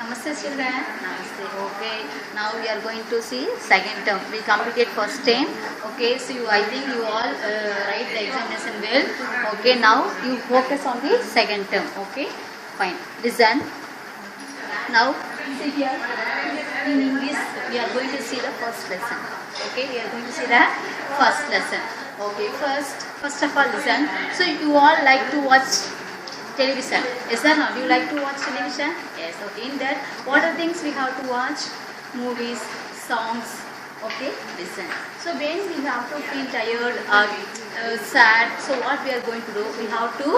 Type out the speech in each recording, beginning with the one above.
Namaste children. Namaste. Okay. Now we are going to see second term. We completed first term. Okay. So I think you all write the examination well. Okay. Now you focus on the second term. Okay. Fine. Listen. Now see here. In English we are going to see the first lesson. Okay. We are going to see the first lesson. Okay. First of all listen. So you all like to watch television. Yes or no? Do you like to watch television? Yes. Okay. In that, what are things we have to watch? Movies, songs. Okay. Listen. So when we have to feel tired or sad, so what we are going to do? We have to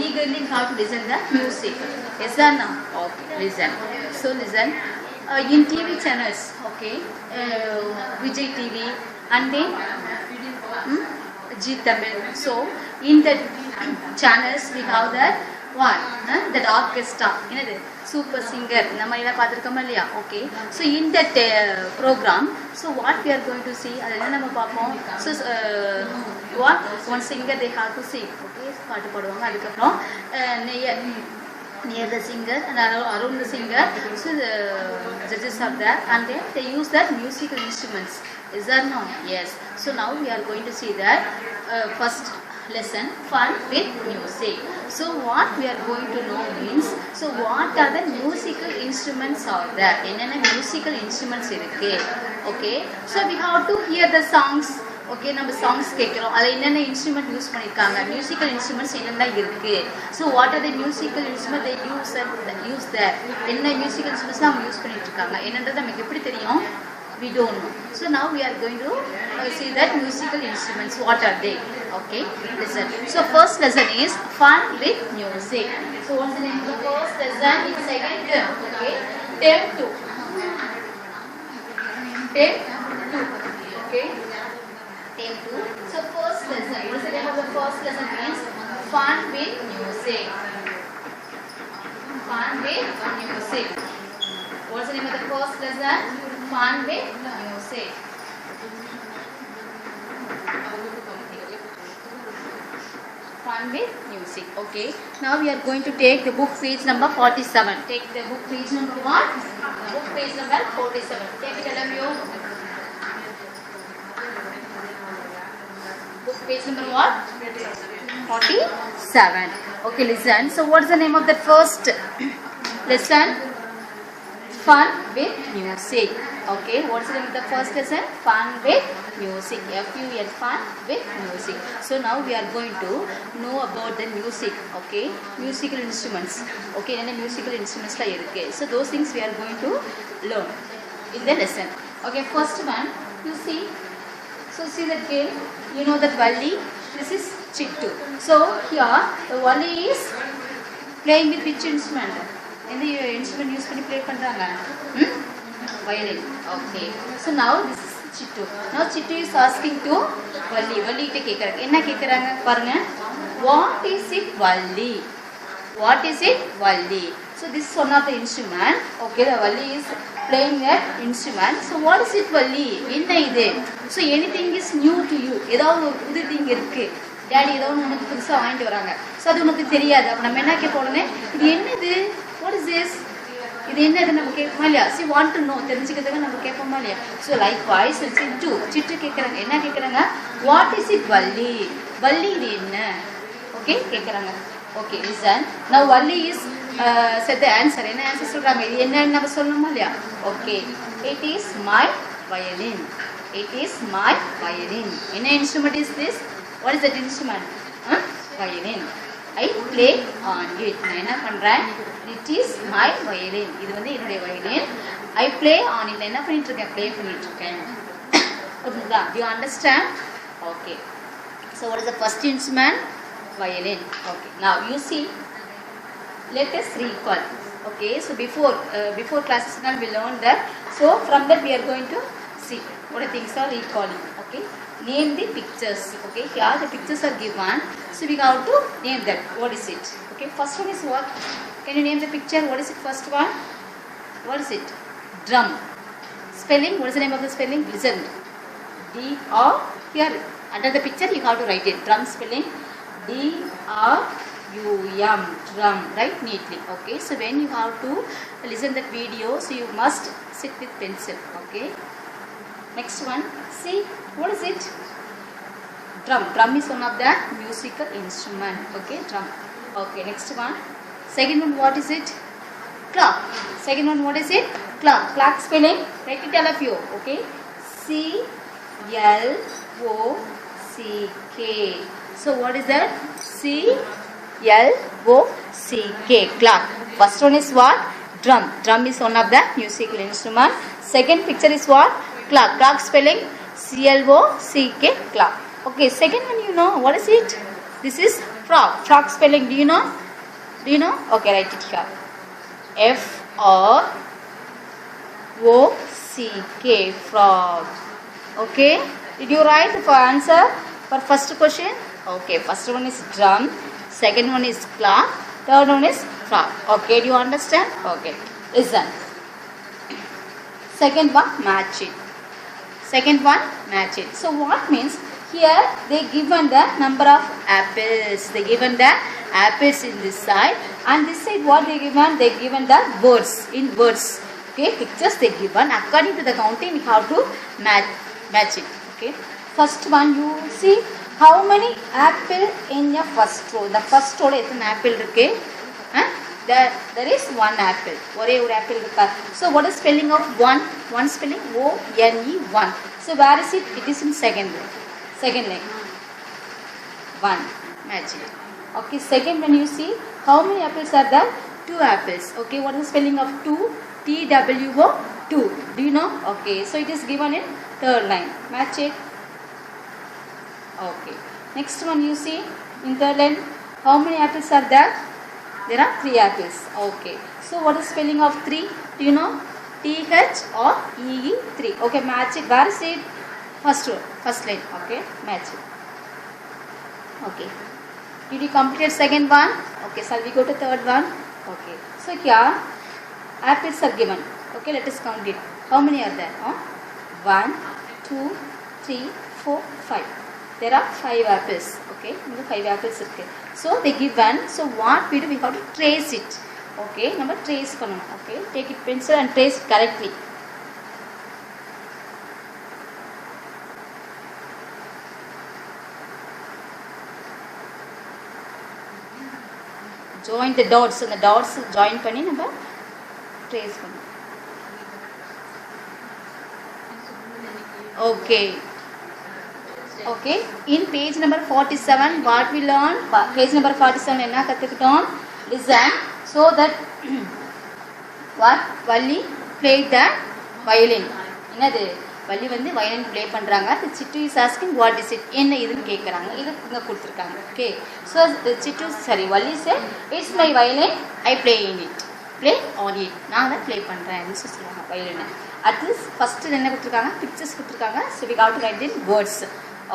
eagerly have to listen the music. Yes or no? Okay. Listen. So listen. In TV channels. Okay. Vijay TV and then G Tamil. So in the channels we have that one, that orchestra, super singer. Okay. So in that program, so what we are going to see? So what one singer they have to sing. Okay. Near the singer and around the singer, so the judges are there and then they use that musical instruments. Is that no? Yes. So now we are going to see that first lesson, fun with music. So what we are going to know means, so what are the musical instruments are there? Musical instruments irukku. Okay. So we have to hear the songs. Okay, நம்ம songs கேக்குறோம். அதுல என்னென்ன instrument use பண்ணிருக்காங்க? Musical instruments என்னென்ன இருக்கு? So what are the musical instruments they use there? என்ன musical instruments அவங்க use பண்ணிட்டு இருக்காங்க? என்னன்றது நமக்கு எப்படி தெரியும்? We don't know. So now we are going to see that musical instruments. What are they? Okay, listen. So first lesson is fun with music. So what's the name of the first lesson? It's second term. Okay, term 2. Term 2. Okay. Term 2. So first lesson. What's the name of the first lesson? Means fun with music. Fun with music. What's the name of the first lesson? Fun with music. Fun with music. Okay. Now we are going to take the book page number 47. Take the book page number what? Book page number 47. Take it, all of you. Book page number what? 47. Okay, listen. So what is the name of the first lesson? Fun with music. Okay, what is the name of the first lesson? Fun with music. F-U-N, fun with music. So now we are going to know about the music. Okay, musical instruments. Okay, and the musical instruments la irukku. So those things we are going to learn in the lesson. Okay, first one, you see. So see that girl, you know that Valli. This is Chittu. So here the Valli is playing with which instrument? In the instrument use பண்ணி play பண்றாங்க. Violin. Okay. So now this is Chittu. Now Chittu is asking to Valli. Valli கிட்ட கேக்குறாங்க. என்ன கேக்குறாங்க பாருங்க. What is it Valli? What is it Valli? So this is one of the instrument. Okay, the Valli is playing that instrument. So what is it Valli? என்ன இது? So anything is new to you. ஏதாவது ஒரு புது thing இருக்கு. Daddy ஏதோ உனக்கு புதுசா வாங்கிட்டு வராங்க. So அது உனக்கு தெரியாது. அப்ப நம்ம என்ன கேட்போம்னே இது என்னது? What is this? இது என்னது நம்ம கேட்போமா இல்லையா? See want to know தெரிஞ்சுக்கிறதுக்கு நம்ம கேட்போமா இல்லையா? So likewise சிட்டு கேக்குறாங்க. என்ன கேக்குறாங்க? What is it Valli? Valli இது என்ன? Okay கேக்குறாங்க. Okay, listen. Now Valli is said the answer. என்ன answer சொல்றாங்க? இது என்னன்னு நம்ம சொல்லணுமா இல்லையா? Okay. It is my violin. It is my violin. என்ன instrument is this? What is that instrument? Violin. I play on it. நான் என்ன பண்றேன்? It is my violin. இது வந்து என்னுடைய violin. I play on it. நான் என்ன பண்ணிட்டு இருக்கேன்? Play பண்ணிட்டு இருக்கேன். ஓகேங்களா? Do you understand? Okay. So what is the first instrument? Violin. Okay. Now you see. Let us recall. Okay. So before classes now we learned that. So from that we are going to see what the things are recalling. Okay. Name the pictures. Okay. Here the pictures are given. So we have to name that. What is it? Okay. First one is what? Can you name the picture? What is it? First one. What is it? Drum. Spelling. What is the name of the spelling? Listen. D-R. Here under the picture you have to write it. Drum spelling. D-R U-M, drum, right, neatly. Okay, so when you have to listen that video, so you must sit with pencil. Okay, next one, see, what is it? Drum. Drum is one of the musical instrument. Okay, drum. Okay, next one, second one, what is it? Clock. Second one, what is it? Clock. Clock spelling, write it all of you. Okay, C-L-O-C-K. So what is that? C-L-O-C-K. Clock. First one is what? Drum. Drum is one of the musical instrument. Second picture is what? Clock. Clock spelling C-L-O-C-K. Clock. Okay, second one, you know, what is it? This is frog. Frog spelling, do you know? Do you know? Okay, write it here. F-R-O-C-K. Frog. Okay, did you write for answer for first question? Okay, first one is drum, second one is clock, third one is frog. Okay, do you understand? Okay, listen. Second one, match it. Second one, match it. So what means? Here they given the number of apples. They given the apples in this side, and this side what they given? They given the words in words. Okay, pictures they given. According to the counting, we have to match it. Okay, first one, you see how many apple in your first row. The first row is an apple. Okay, there is one apple. One apple. So what is spelling of one? One spelling O-N-E, one. So where is it? It is in second row. Second line. One. Match it. Okay, second when you see how many apples are there? Two apples. Okay, what is the spelling of two? T-W-O, two. Do you know? Okay, so it is given in third line. Match it. Okay. Next one you see in third line, how many apples are there? There are three apples. Okay. So what is spelling of three? Do you know? T-H or E-E, three. Okay, match it. Where is it? First row, first line. Okay, match it. Okay. Did you complete second one? Okay, shall we go to third one? Okay. So here apples are given. Okay, let us count it. How many are there? 1, 2, 3, 4, 5. There are 5 apples. Okay, 5 apples. Okay. So they given. So what we do? We have to trace it. Okay, number trace. Okay, take it pencil and trace it correctly. Join the dots, and the dots join பண்ணி நம்ம trace பண்ணணும். Okay. Okay. In page number 47, what we learn? Page number 47 என்ன கத்துக்கிட்டோம்? Listen. So that what Valli played the violin. என்னது? Valli வந்து violin play பண்றாங்க. The Chittu is asking what is it? என்ன இதுன்னு கேக்குறாங்க. இது இங்க கொடுத்திருக்காங்க. Okay. So the Chittu, Valli said, it's my violin. I play in it. Play on it. நான் தான் play பண்றேன். ன்னு சொல்றாங்க violin. At least first என்ன கொடுத்திருக்காங்க? Pictures கொடுத்திருக்காங்க. So we got to write in words.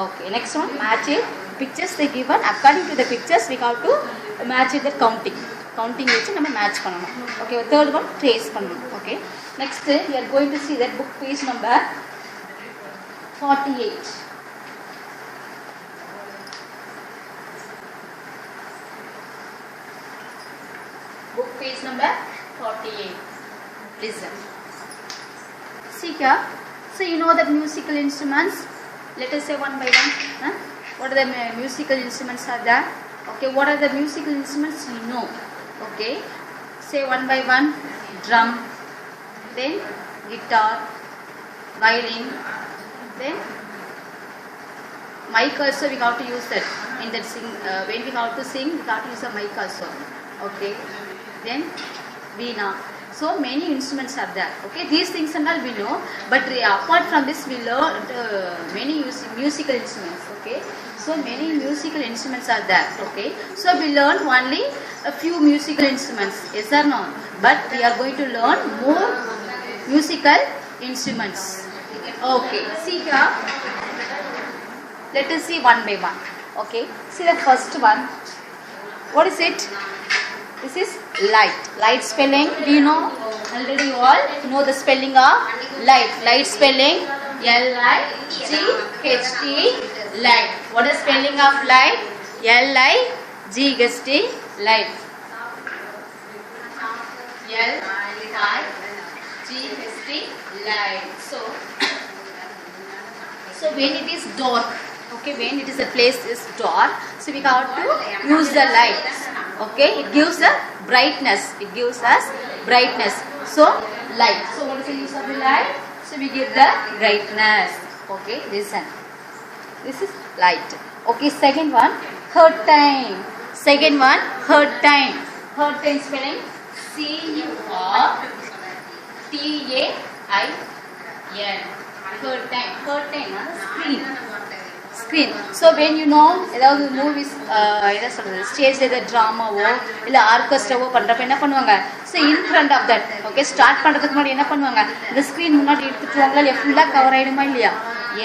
Okay. Next one, match it. Pictures they given. According to the pictures, we got to match it the counting. Counting வச்சு நம்ம match பண்ணணும். Okay. Third one, trace பண்ணணும். Okay. Next, we are going to see that book page number 48. Book page number 48. Listen. See here. So you know the musical instruments. Let us say one by one. What are the musical instruments are there? Okay. What are the musical instruments you know? Okay. Say one by one. Drum. Then guitar. Violin. Then mic also we have to use that in that sing. When we have to sing, we have to use a mic also. Okay. Then veena. So many instruments are there. Okay, these things and all we know, but apart from this we learned many musical instruments. Okay, so many musical instruments are there. Okay, so we learned only a few musical instruments. Yes or no? But we are going to learn more musical instruments. Okay, see here. Let us see one by one. Okay, see the first one. What is it? This is light. Light spelling. Do you know? Already you all know the spelling of light. Light spelling L-I-G-H-T. Light. What is spelling of light? L-I-G-H-T. light. L-I-G-H-T, light. So when it is dark, okay, when it is the place is dark, so we have to use the light. Okay, it gives the brightness. It gives us brightness. So light. So what is the use of the light? So we give the brightness. Okay, listen. This is light. Okay, second one, curtain. Second one, curtain. Curtain spelling C-U-R-T-A-I-N. Curtain. Curtain. Screen. Screen. So when you know ஏதாவது movies என்ன சொல்றது ஸ்டேஜ்ல ஏதாவது டிராமாவோ இல்ல ஆர்கெஸ்ட்ராவோ பண்றப்ப என்ன பண்ணுவாங்க so in front of that okay start பண்றதுக்கு முன்னாடி என்ன பண்ணுவாங்க இந்த ஸ்க்ரீன் முன்னாடி எடுத்துட்டுவாங்களா இல்லையா ஃபுல்லாக கவர் ஆயிடுமா இல்லையா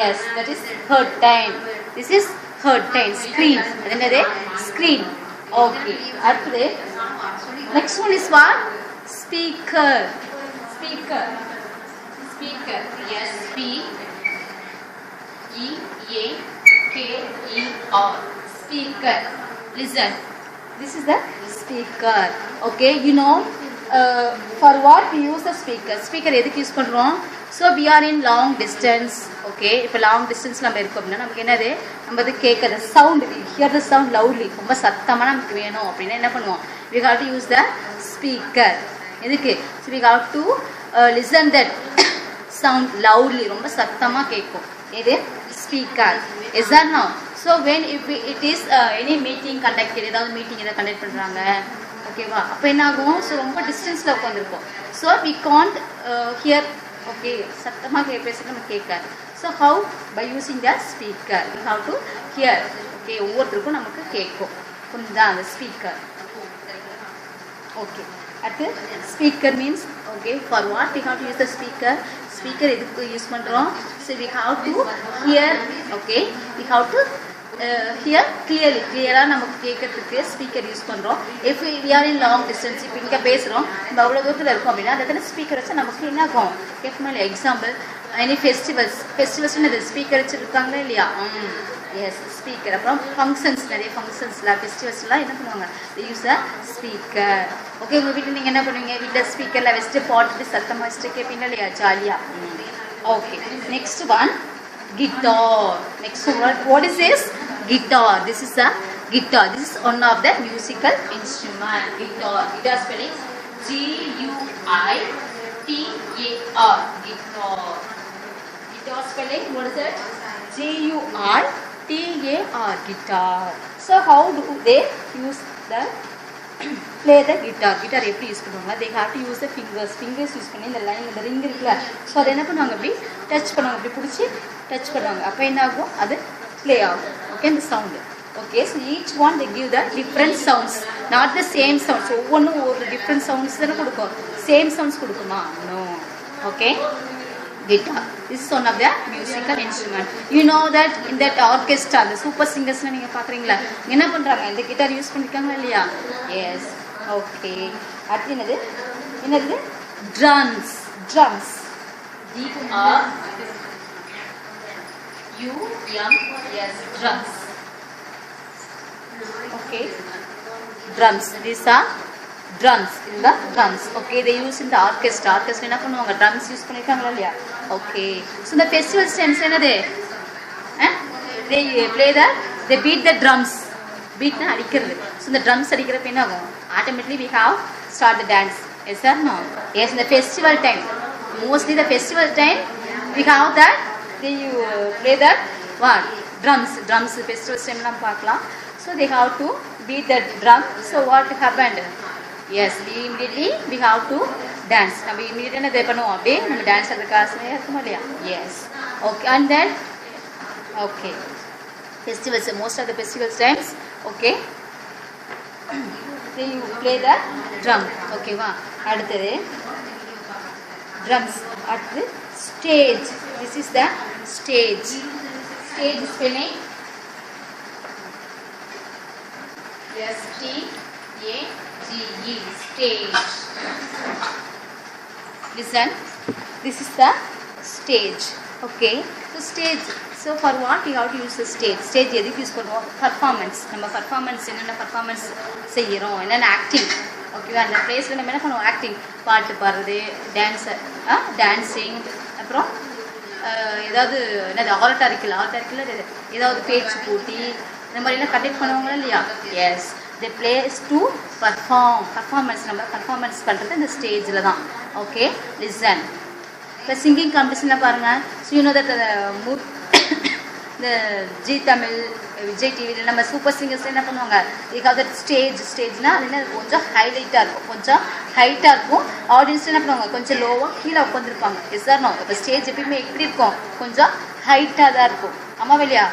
S that is curtain. This is curtain. Screen அது என்னது ஸ்க்ரீன். ஓகே அடுத்தது next one is watt speaker. Speaker. Speaker. S-P-E-A-K-E-R. Speaker. Listen. This is the speaker. Okay. You know, for what we use the speaker? Speaker எதுக்கு use பண்றோம்? So we are in long distance. Okay. இப்போ long distance நம்ம இருக்கோம் அப்படின்னா நமக்கு என்னது நம்ம அது கேட்குற sound. Hear the sound loudly. ரொம்ப சத்தமாக நமக்கு வேணும் அப்படின்னா என்ன பண்ணுவோம்? We have to use the speaker. எதுக்கு? So we have to listen that sound loudly. ரொம்ப சத்தமா கேட்கும். இது speaker. Is that now? So when if it is any meeting conducted, ஏதாவது மீட்டிங் ஏதாவது கண்டக்ட் பண்றாங்க ஓகேவா அப்போ என்ன ஆகும் ஸோ ரொம்ப டிஸ்டன்ஸில் உட்காந்துருப்போம் so we can't hear okay சத்தமாக பேசுறது நம்ம கேட்காது so how by using the speaker we have to hear okay ஒவ்வொருத்தருக்கும் நமக்கு கேட்கும் புரிஞ்சுதா அந்த ஸ்பீக்கர். ஓகே அடுத்து speaker means okay for what we have to use the speaker. Speaker எதுக்கு யூஸ் பண்ணுறோம் so we have to hear okay we have to hear கிளியராக நமக்கு கேட்கறதுக்கு ஸ்பீக்கர் யூஸ் பண்ணுறோம். If we are in long distance இப்போ இங்கே பேசுகிறோம் நம்ம அவ்வளோ தூரத்தில் இருக்கோம் அப்படின்னா அந்த இடத்துல ஸ்பீக்கர் வச்சு நமக்கு என்ன ஆகும் கேட்குமா இல்லையா. எக்ஸாம்பிள் எனி ஃபெஸ்டிவல்ஸ்னு அது ஸ்பீக்கர் வச்சுருக்காங்களா இல்லையா எஸ் ஸ்பீக்கர். அப்புறம் ஃபங்க்ஷன்ஸ் நிறைய ஃபங்க்ஷன்ஸில் ஃபெஸ்டிவல்ஸ்லாம் என்ன பண்ணுவாங்க யூஸ் அ ஸ்பீக்கர். ஓகே உங்கள் வீட்டில் நீங்கள் என்ன பண்ணுவீங்க வீட்டில் ஸ்பீக்கரில் வச்சுட்டு பாட்டுட்டு சத்தமாக வச்சுட்டு கேட்பீங்க இல்லையா ஜாலியாக. Okay next one guitar. Next one, what is this? Guitar. This is a guitar. This is one of the musical instrument. Guitar. Guitar spelling G-U-I-T-A-R. Guitar. Guitar spelling what is it? G-U-I-T-A-R. Guitar. So how do they use the play the guitar? Guitar எப்படி use பண்ணுவாங்க they have to use the fingers use பண்ணி இந்த line இந்த ring இருக்குல்ல so அதை என்ன பண்ணுவாங்க அப்படி டச் பண்ணுவாங்க அப்படி பிடிச்சி டச் பண்ணுவாங்க அப்போ என்ன ஆகும் அது ப்ளே ஆகும் ஓகே இந்த sound okay so each one they give the different sounds not the same sounds ஒவ்வொன்றும் ஒரு டிஃப்ரெண்ட் சவுண்ட்ஸ் தானே கொடுக்கும் சேம் சவுண்ட்ஸ் கொடுக்குமா no okay guitar. This is one of the musical instrument. You know that in that orchestra, the super singers நீங்க பாக்குறீங்களா என்ன பண்றாங்க இந்த கிட்டார் யூஸ் பண்ணிருக்காங்களா இல்லையா எஸ் ஓகே அடுத்து என்னது drums D-R-U-M-S drums okay drums these are drums in the drums okay they use in the orchestra என்ன பண்ணுவாங்க drums யூஸ் பண்ணிருக்காங்களா இல்லையா okay so the festival stands என்னது they play they beat the drums beat na அடிக்கிறது so the drums அடிக்கிறப்ப என்ன ஆகும் automatically we have start the dance yes or no yes in the festival time mostly the festival time we have that they play that what drums festival time la paakalam so they have to beat the drum so what happened yes we immediately we have to dance நம்ம immediately என்ன பண்ணுவோம் அப்படியே நம்ம dance ஆடுறதுக்கு ஆசையா இருக்குமா இல்லையா yes okay and then okay festivals most of the festivals times okay they play the drum okay வா அடுத்து drums அடுத்து stage this is the stage spelling S-T-A-G-E stage listen this is the stage okay so So for what you have to use the stage. Stage எதுக்கு use பண்ணுவோம்? Performance. நம்ம performance என்னென்ன performance செய்கிறோம், என்னென்ன acting, ஓகேவா? அந்த பிளேஸில் நம்ம என்ன பண்ணுவோம்? ஆக்டிங், பாட்டு பாடுறது, டான்ஸிங், அப்புறம் ஏதாவது என்னது ஆர்டாரிக்கல் ஏதாவது பேச்சு போட்டி இந்த மாதிரிலாம் கண்டக்ட் பண்ணுவாங்களா இல்லையா? Yes, the place to performance. நம்ம பர்ஃபார்மன்ஸ் பண்ணுறது இந்த ஸ்டேஜில் தான். Okay, listen. இப்போ சிங்கிங் காம்படிஷனில் பாருங்கள். ஸோ யூ நோ தட் இந்த ஜி தமிழ், விஜய் டிவியில் நம்ம சூப்பர் சிங்கர்ஸ் என்ன பண்ணுவாங்க? இதுக்காக ஸ்டேஜ்னால் அது என்ன கொஞ்சம் ஹைலைட்டாக இருக்கும், கொஞ்சம் ஹைட்டாக இருக்கும். ஆடியன்ஸ் என்ன பண்ணுவாங்க? கொஞ்சம் லோவாக கீழே உட்காந்துருப்பாங்க. Yes sir no? இப்போ ஸ்டேஜ் எப்பயுமே எப்படி இருக்கும்? கொஞ்சம் ஹைட்டாக தான் இருக்கும். ஆமாம் இல்லையா?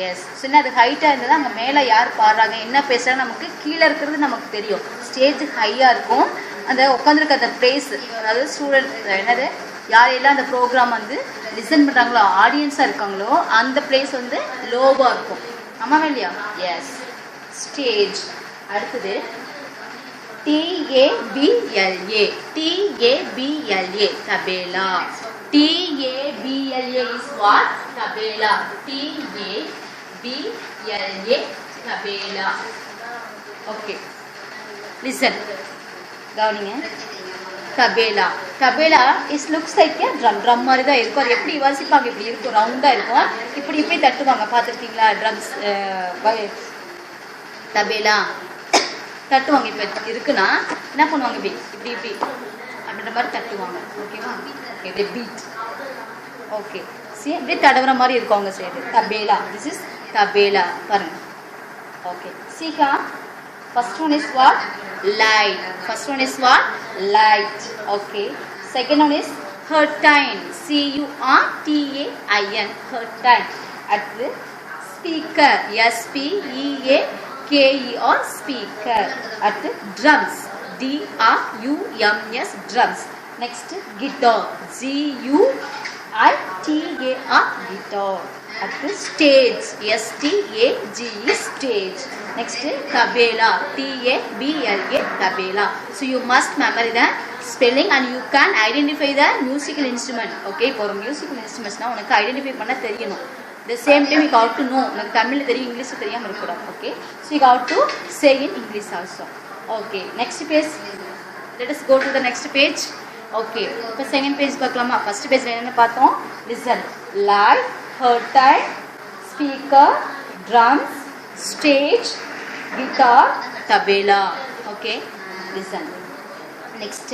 எஸ். சின்ன அது ஹைட்டாக இருந்தால் அங்கே மேலே யார் பாடுறாங்க, என்ன பேசுகிறாங்க நமக்கு கீழே இருக்கிறது நமக்கு தெரியும். ஸ்டேஜ் ஹையாக இருக்கும். அந்த உட்காந்துருக்க அந்த பிளேஸ், அதாவது ஸ்டூடெண்ட் என்னது யாரெல்லாம் அந்த ப்ரோக்ராம் வந்து லிசன் பண்ணுறாங்களோ, ஆடியன்ஸாக இருக்காங்களோ, அந்த பிளேஸ் வந்து லோவாக இருக்கும். ஆமாம் இல்லையா? Yes, stage. அடுத்தது TABLA. TABLA, tabela. TABLA is what? Tabela. TABLA, tabela. Okay, listen, கவனிங்க. Tabla. Tabla is looks like A drum மாதிரி தான் இருக்கும். அது எப்படி வாசிப்பாங்க? இப்படி இருக்கும், ரவுண்டாக இருக்கும். இப்படி இப்படி தட்டுவாங்க, பார்த்துருக்கீங்களா? ட்ரம்ஸ் தபேலா தட்டுவாங்க. இப்போ இருக்குன்னா என்ன பண்ணுவாங்க? இப்படி இப்படி இப்படி அப்படின்ற மாதிரி தட்டுவாங்க. ஓகேவா? ஓகே, தி பீட். ஓகே, சரி, இப்படி தடவுற மாதிரி இருக்கும் அவங்க side. Tabla, this is tabla. பாருங்க. Okay, சீக்கா. First one is what? Light. First one is what? Light. Okay. Second one is curtain. CURTAIN. Curtain. At the speaker. SPEAKER. Speaker. At the drums. DRUMS. Drums. Next, guitar. GUITAR. Guitar. At the stage. STAGE. Stage. Next, tabela. TABLA, tabela. So you must memorize the spelling and you can identify the musical instrument. Okay, for musical instruments now உனக்கு identify பண்ண தெரியணும். The same time you have to know. உனக்கு தமிழ் தெரியும், English தெரியாம இருக்கக்கூடாது. Okay, so you have to say in English also. Okay, next page. Let us go to the next page. Okay, இப்போ second page பார்க்கலாமா? First page என்னன்னு பார்த்தோம்? Listen. Light, curtain, speaker, drums, stage, guitar, tabela. Okay, listen. Next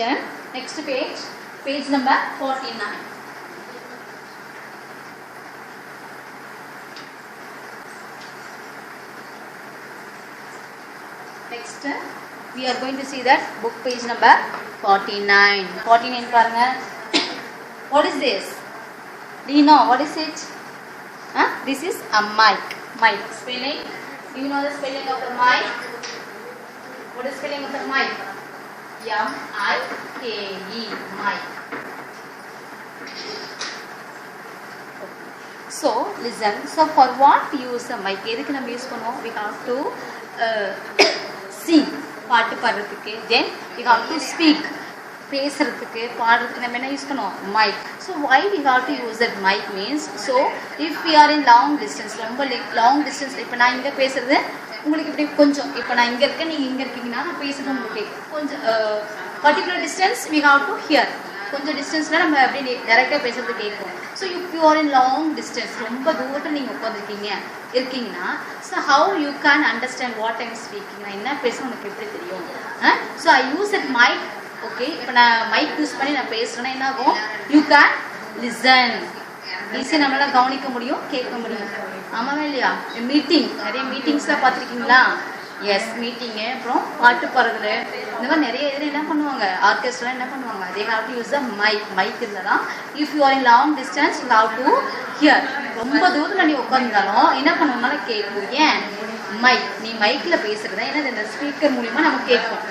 page number 49. Next we are going to see that book page number 49. 49 பாருங்க. What is this? Do you know what is it? This is a mic. Mic spelling. Do you know the spelling of the mic? What is spelling of the mic? M-I-K-E. Mic. So listen. So for what we use a mic? எதுக்கு நம்ம use பண்ணுவோம்? We have to sing. பாட்டு பாடுறதுக்கு. Then we have to speak. பேசுறதுக்கு பாடுறதுக்கு நம்ம என்ன use பண்ணுவோம்? Mic. So why we have to use that mic means, so if we are in long distance, ரொம்ப லாங் டிஸ்டன்ஸ், இப்போ நான் இங்கே பேசுறது உங்களுக்கு இப்படி கொஞ்சம், இப்போ நான் இங்கே இருக்கேன், நீங்கள் இங்கே இருக்கீங்கன்னா நான் பேசுறது உங்களுக்கு கொஞ்சம் particular distance we have to hear. கொஞ்சம் டிஸ்டன்ஸில் நம்ம அப்படி டேரெக்டாக பேசுறது கேட்கும். So if you are in long distance, ரொம்ப தூரத்தில் நீங்கள் இருக்கீங்கன்னா, so how you can understand what I'm speaking, நான் என்ன பேசுகிறேன் உனக்கு எப்படி தெரியும்? So I use that mic. Okay, இப்போ நான் மைக் யூஸ் பண்ணி நான் பேசுகிறேன்னா என்ன ஆகும்? You can listen. ஈஸியாக நம்மளால் கவனிக்க முடியும், கேட்க முடியும். ஆமாம் இல்லையா? மீட்டிங், நிறைய மீட்டிங்ஸ்லாம் பார்த்துருக்கீங்களா? எஸ், மீட்டிங்கு, அப்புறம் பாட்டு பாடுறது, இந்த மாதிரி நிறைய இதில் என்ன பண்ணுவாங்க? ஆர்கெஸ்ட்ரா என்ன பண்ணுவாங்க? They have to use the mic. Mic இருந்தால் தான் if you are in long distance you have to hear. ரொம்ப தூரத்தில் நீ உட்காந்துருந்தாலும் என்ன பண்ணுவோம்னால கேட்கும். ஏன்? மைக். நீ மைக்கில் பேசுகிறதா என்னது? இந்த ஸ்பீக்கர் மூலிமா நமக்கு கேட்கும்.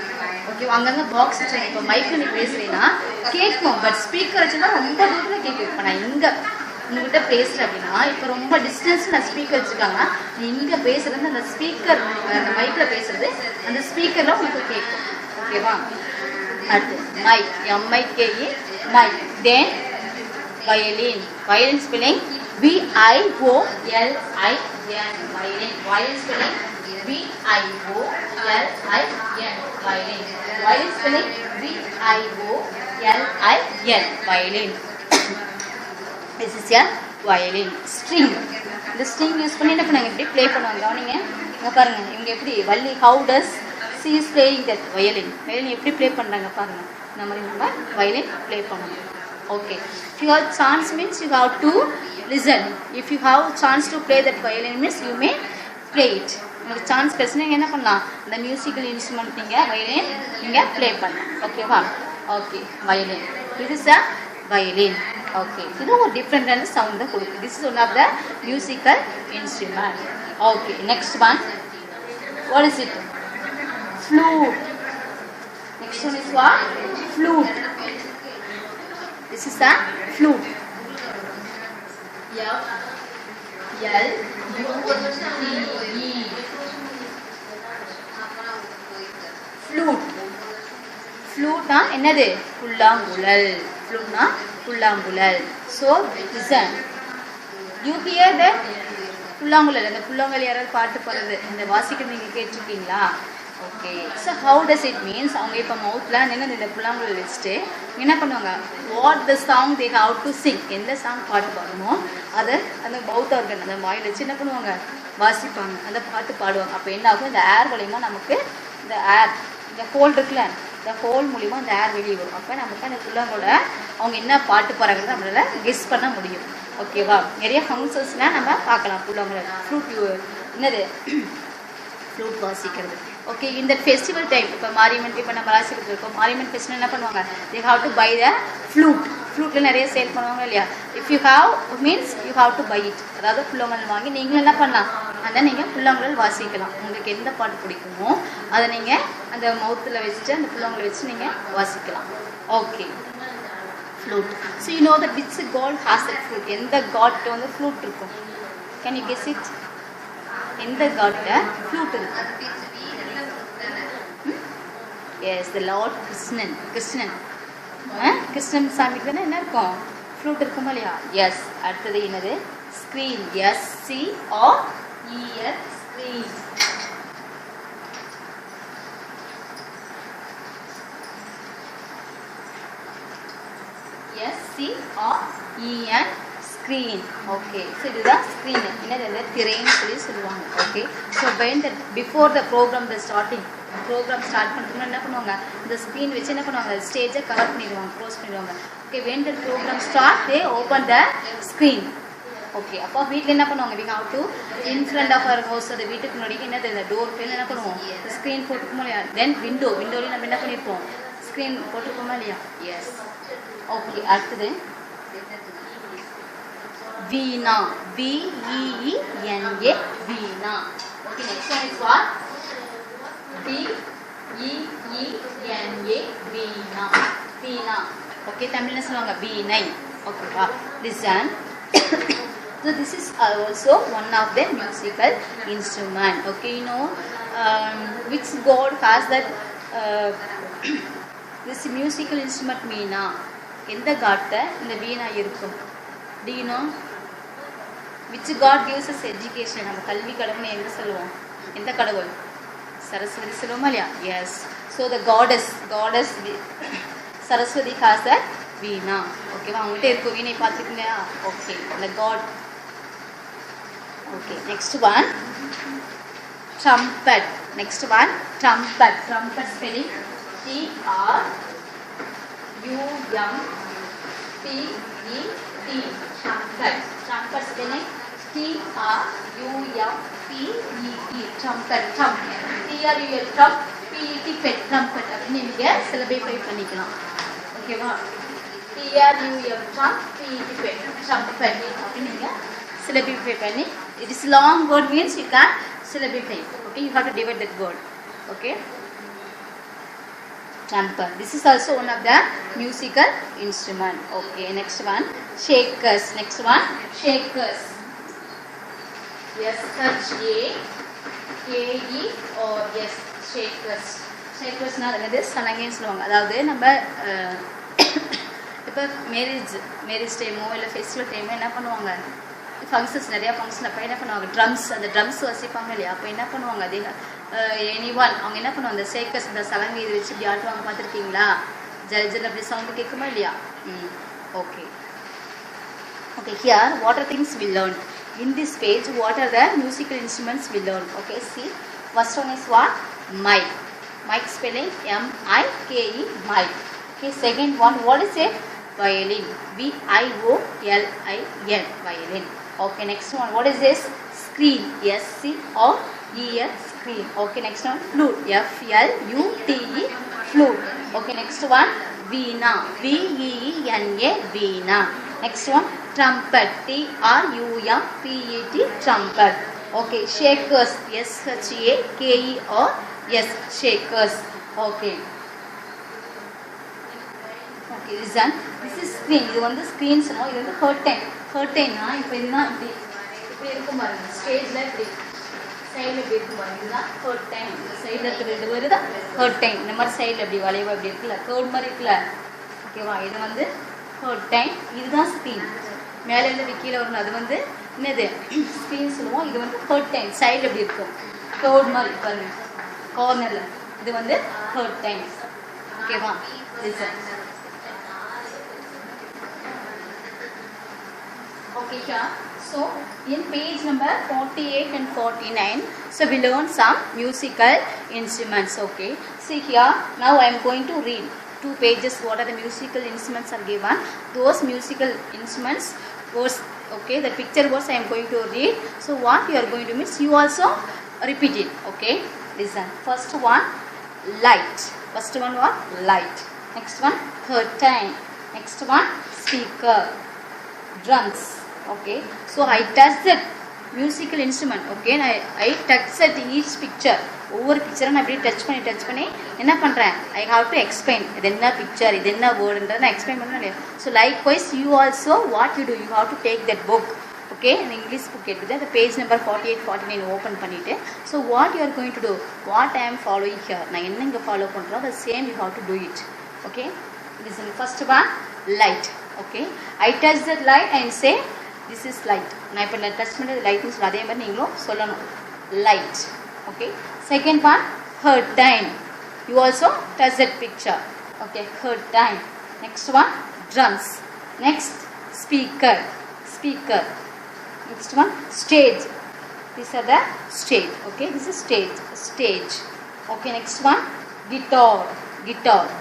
ஓகே, அங்கங்கே பாக்ஸ் வச்சு இப்போ மைக்கில் நீ பேசுகிறீங்கன்னா கேட்கும், பட் ஸ்பீக்கர் வச்சுன்னா ரொம்ப தூரத்தில் கேட்கும். இப்போ நான் இங்கே உங்ககிட்ட பேசுகிறேன் அப்படின்னா, இப்போ ரொம்ப டிஸ்டன்ஸ் நான் ஸ்பீக்கர் வச்சுருக்காங்க, நீ இங்கே பேசுகிறது அந்த ஸ்பீக்கர், அந்த மைக்கில் பேசுகிறது அந்த ஸ்பீக்கரில் உங்களுக்கு கேட்கும். ஓகேவா? அடுத்து mike. MIKE, mike. Then violin. Violin spelling V-I-O-L-I-N, violin. Violin spelling V-I-O-L-I-N, violin. Violin spelling V-I-O-L-I-N, violin. This is a violin. String. இந்த string யூஸ் பண்ணி என்ன பண்ணாங்க, இப்படி ப்ளே பண்ணுவாங்க. கவனிங்க, இங்கே பாருங்க, இவங்க எப்படி Valli, how does she is playing that violin. violin எப்படி ப்ளே பண்ணுறாங்க பாருங்க. இந்த மாதிரி நம்ம violin ப்ளே பண்ணணும். Okay, if you have chance means you have to listen. If you have chance to play that violin means you may play it. உங்களுக்கு chance பேசுனா என்ன பண்ணலாம், இந்த மியூசிக்கல் இன்ஸ்ட்ருமெண்ட் நீங்கள் violin நீங்கள் ப்ளே பண்ணலாம். ஓகேவா? Okay, violin. This is a violin. Okay, இது ஒரு டிஃப்ரெண்டான சவுண்ட் தான் கொடுக்குது. This is one of the musical instrument. Okay, next one. What is it? Flute. Next one is what? Flute. This is a flute. F-L-U-T-E. Flute. Flute na என்னது? புல்லாங்குழல். Flute na புல்லாங்குழல். So listen. You hear that? புல்லாங்குழல். அந்த புல்லாங்குழல் யாராவது பாட்டு பாடுறது இந்த வாசிக்கிறது நீங்கள் கேட்டிருக்கீங்களா? Okay, so how does it means, அவங்க இப்போ மவுத்தில் நின்று இந்த புல்லாங்குழல் வச்சுட்டு என்ன பண்ணுவாங்க, what the song they have to sing, எந்த சாங் பாட்டு பாடணுமோ அதை அந்த மவுத் ஆர்கன் அந்த வாயில் வச்சு என்ன பண்ணுவாங்க, வாசிப்பாங்க, அந்த பாட்டு பாடுவாங்க. அப்போ என்ன ஆகும், இந்த ஏர் மூலிமா நமக்கு இந்த ஏர், இந்த ஹோல் இருக்குல்ல, இந்த ஹோல் மூலிமா அந்த ஏர் வெளியே வரும். அப்போ நமக்கு அந்த புல்லாங்குழல அவங்க என்ன பாட்டு பாடுறாங்கன்னு நம்மளால கெஸ் பண்ண முடியும். ஓகேவா? நிறைய ஃபங்க்ஷன்ஸ்லாம் நம்ம பார்க்கலாம் புல்லாங்குழல். ஃப்ளூட் என்னது, ஃப்ளூட் வாசிக்கிறது. ஓகே, இந்த ஃபெஸ்டிவல் டைம் இப்போ மாரியம்மன், இப்போ நம்ம ராசிக்கு இருக்கோம், மாரியம்மன் ஃபெஸ்டிவல் என்ன பண்ணுவாங்க, they have to buy the flute. ஃப்ளூட்டில் நிறைய சேல் பண்ணுவாங்க இல்லையா? If you have means you have to buy it. அதாவது புல்லாங்குழல் வாங்கி நீங்களும் என்ன பண்ணலாம், அதை நீங்கள் புல்லாங்குழல் வாசிக்கலாம். உங்களுக்கு எந்த பாட்டு பிடிக்குமோ அதை நீங்கள் அந்த மவுத்தில் வச்சுட்டு அந்த புல்லாங்குழல் வச்சு நீங்கள் வாசிக்கலாம். Okay, flute. So you know the which god has a flute. எந்த காட்கிட்ட வந்து ஃப்ளூட் இருக்கும்? Can you guess it? எந்த காட்கிட்ட ஃப்ளூட் இருக்கும்? Yes, the lord Krishnan. Krishnan Krishnan சாமிக்கு தானே என்ன இருக்கும், ஃப்ளூட் இருக்குமா இல்லையா? எஸ். அடுத்தது என்னது, screen. SCREN, screen. SCREN, screen. Okay, so இதுதான் ஸ்க்ரீன். என்னது, இந்த திரைன்னு சொல்லுவாங்க. Okay, so when the before the programme the starting, programme start பண்ணுறதுக்கு என்ன பண்ணுவாங்க, இந்த ஸ்க்ரீன் வச்சு என்ன பண்ணுவாங்க, ஸ்டேஜை கவர் பண்ணிடுவாங்க, க்ளோஸ் பண்ணிடுவாங்க. Okay, when the programme start they open the screen. Okay, அப்போ வீட்டில் என்ன பண்ணுவாங்க, we have to in front of our house, அது வீட்டுக்கு முன்னாடி என்னது, இந்த டோர் பேர் என்ன பண்ணுவோம், ஸ்க்ரீன் போட்டுருக்கோமா இல்லையா? தென் விண்டோலையும் நம்ம என்ன பண்ணியிருப்போம், ஸ்க்ரீன் போட்டிருக்கோமா இல்லையா? எஸ். ஓகே, அடுத்தது வீணா. VEENA, Veena. Okay, next one is what? VEENA, Veena. Veena. Okay, தமிழ்ல சொல்லுவாங்க வீணை. ஓகேவா? Listen. So this is also one of the musical instrument. Okay, you know which god has that this musical instrument வீணா. எந்த காட்ல இந்த வீணா இருக்கும்? Do you know which god gives us education? நம்ம கல்வி கடவுள்னு எங்க சொல்லுவோம், எந்த கடவுள்? சரஸ்வதி சொல்லுவோமா இல்லையா? Yes. So the goddess Saraswati has that veena. ஓகேவா? அவங்ககிட்ட இருக்கும் வீணை பார்த்துக்கீங்க. ஓகே, அந்த god. Okay, next one trumpet. Next one trumpet. trumpet spelling TRUMPET. trumpet. trumpet spelling TRUMPET. trumpet. trump. TRUMPET. trump. PET. trumpet அப்படின்னு நீங்கள் சிலபை பண்ணிக்கலாம். ஓகேவா? TRUMPET. trumpet அப்படின்னு நீங்கள் syllabify பண்ணி, it is long word means you can syllabify. Okay, you have to divide that word. Okay, trumpet. This is also one of the musical instrument. Okay, next one shakers. Next one shakers. SHAKERS. shakers. shakers na adhu sanangen சொல்லுவாங்க. அதாவது நம்ம இப்போ marriage டைமோ இல்லை festival டைமோ என்ன பண்ணுவாங்க, functions நிறையா function அப்போ என்ன பண்ணுவாங்க ட்ரம்ஸ் அந்த ட்ரம்ஸ் வசிப்பாங்க இல்லையா அப்போ என்ன பண்ணுவாங்க அதே எனிவான் அவங்க என்ன பண்ணுவாங்க அந்த ஷேக்கர்ஸ் இந்த சலங்கை இதை வச்சு இப்படி ஆட்டுவாங்க பார்த்துருக்கீங்களா ஜல் ஜல் அப்படி சவுண்டு கேட்குமா இல்லையா okay okay here what are things we learned in this page what are the musical instruments we learned okay see first one is what mic mic spelling M I K E mic okay second one what is it violin V I O L I N violin okay next one what is this screen S C O E N screen okay next one flute F L U T E flute okay next one veena V E N A veena next one trumpet T R U M P E T trumpet okay shakers S H A K E R S shakers okay okay listen this is screen இது வந்து screens no இது வந்து curtain னா இப்போ இதுனா இப்படி இருக்கும் பாருங்க ஸ்டேஜ்ல இப்படி சைடுல இப்படி இருக்கும் பாருங்க இதுதான் curtain இந்த சைடுல இருக்கிறது வருதா curtain இந்த மாதிரி சைடுல இப்படி வளைவா இப்படி இருக்குல கர்வ் மாதிரி இருக்குல ஓகேவா இது வந்து curtain இதுதான் screen மேலே இருந்து கீழே வரணும் அது வந்து என்னது ஸ்க்ரீன் சொல்லுவோம் இது வந்து curtain சைடில் எப்படி இருக்கும் கர்வ் மாதிரி பாருங்க கார்னரில் இது வந்து curtain ஓகேவா listen okay here so in page number 48 and 49 so we learn some musical instruments okay see here now I am going to read 2 pages what are the musical instruments are given those musical instruments words okay the picture words I am going to read so what you are going to miss you also repeat it okay listen first one light first one what light next one curtain next one speaker drums okay so I touch that musical instrument okay I touch at each picture ஒவ்வொரு பிக்சரை நான் அப்படியே touch பண்ணி என்ன பண்ணுறேன் I have to explain இது என்ன picture இது என்ன வேர்டுன்றதை நான் எக்ஸ்பிளைன் பண்ண so likewise you also what you do you have to take that book okay அந்த இங்கிலீஷ் புக் எடுத்துட்டு அந்த பேஜ் நம்பர் 48 49 ஓப்பன் பண்ணிவிட்டு so what you are going to do what I am following here நான் என்ன இங்கே follow பண்ணுறோம் அது same you have to do it okay listen first one light okay I touch that light and say this is light நான் இப்போ touch பண்ணுறது லைட்னு சொல்ல அதே மாதிரி நீங்களும் சொல்லணும் light okay second one curtain you also touch that picture okay curtain next one drums next speaker next one stage these are the stage okay this is stage okay next one guitar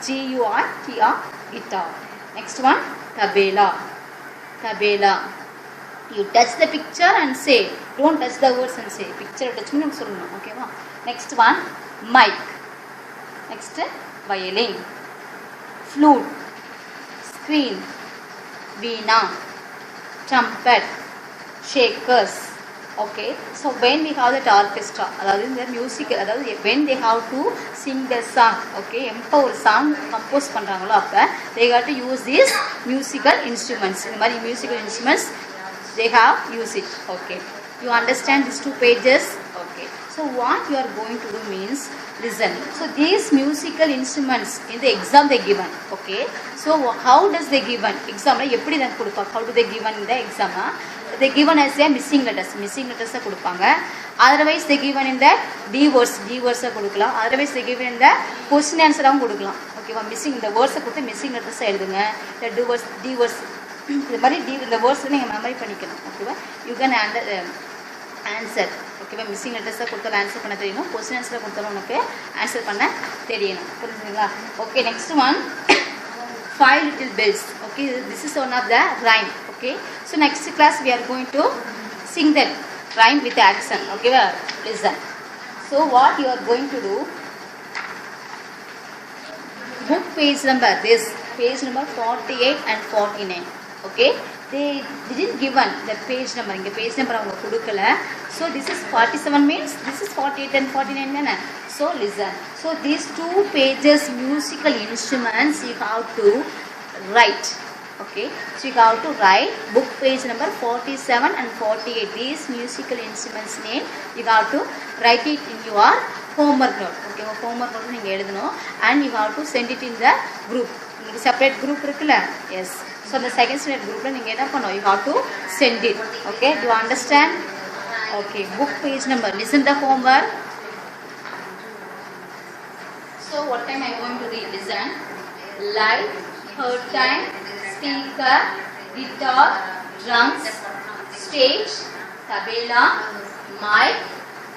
G U R T A R guitar next one tabela you touch the picture and say don't touch the words and say picture touch பண்ணி சொல்லணும் ஓகேவா next one mic next violin flute screen veena trumpet shakers okay so when we have that orchestra அதாவது இந்த musical அதாவது when they have to sing the song okay எப்போ ஒரு song compose பண்றாங்களோ அப்ப they got to use these musical instruments இந்த மாதிரி musical instruments they have used it okay you understand these 2 pages okay so what you are going to do means listen so these musical instruments in the exam they given okay so how does they given exam la eppadi dan kudupaanga how do they given in the exam they given as a missing letters கொடுப்பாங்க otherwise they given in the d words கொடுக்கலாம் otherwise they given in the question answer ஆவும் கொடுக்கலாம் ஓகேவா missing இந்த words கொடுத்து missing letters எழுதுங்க the d words இந்த மாதிரி இந்த வேர்ட்ஸ் நீங்கள் மெமரி பண்ணிக்கணும் ஓகேவா யூ கேன் ஆன்சர் ஓகேவா மிஸ்ஸிங் லெட்டர்ஸாக கொடுத்தாலும் ஆன்சர் பண்ண தெரியணும் கொஸ்டின் ஆன்சரை கொடுத்தாலும் உனக்கு ஆன்சர் பண்ண தெரியணும் புரிஞ்சுங்களா okay next one 5 little bells okay this is one of the rhyme okay so next class we are going to sing that rhyme with action okay listen so what you are going to do book page number this page number 48 and 49 okay they didn't given that page number inga page number avanga kudukala so this is 47 means this is 48 and 49 nana so listen so these 2 pages musical instruments you have to write okay so you have to write book page number 47 and 48 these musical instruments name you have to write it in your homework note okay homework note neenga eludano and you have to send it in the group separate group irukla yes So the second standard group நீங்க என்ன பண்ணணும், you have to send it. Okay, do you understand? Okay, book page number, listen the homework. So what time I am going to read? Listen. Light, curtain, speaker, guitar, drums, stage, tabla, mic,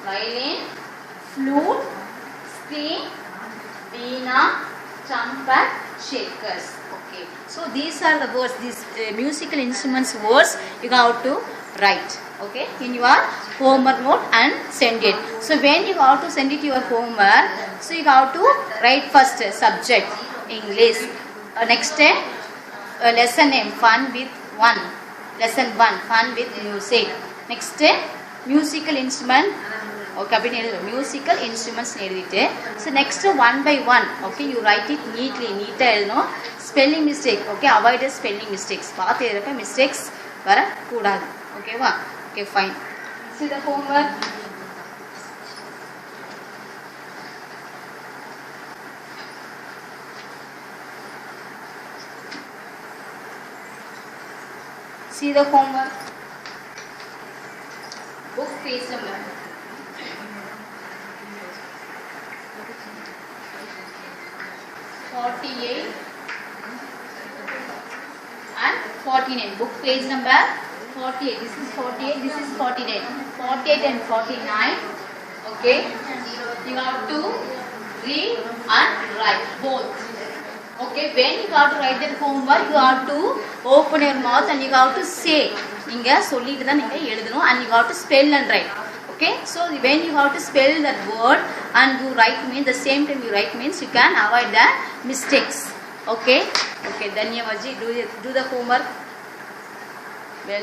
violin, flute, screen, veena, trumpet, shakers. Okay, so these are the words, these musical instruments words you have to write, okay, in your homework note and send it. So when you have to send it your homework, so you have to write first subject English, next lesson name fun with one, lesson 1 fun with music, next musical instrument. Okay, musical instruments எழுதிட்டு, so next one by one, okay, you write it neatly, neat எழுதணும். Spelling mistake, okay, avoid spelling mistakes, பார்த்து எழுதுறப்ப mistakes வர கூடாது. Okay வா? Okay, fine. See the homework. See the homework. Book page number 48 and 49. Book page number 48. This is 48. This is 49. 48 and 49. Okay. You have to read and write both. Okay. When you have to write that homework, you have to open your mouth and you have to say. நீங்க சொல்லிட்டு தான் நீங்க எழுதணும், and you have to spell and write. Okay, so when you have to spell that word and you write means the same time you write means you can avoid the mistakes. Okay, okay, Danyavaji, do the homework.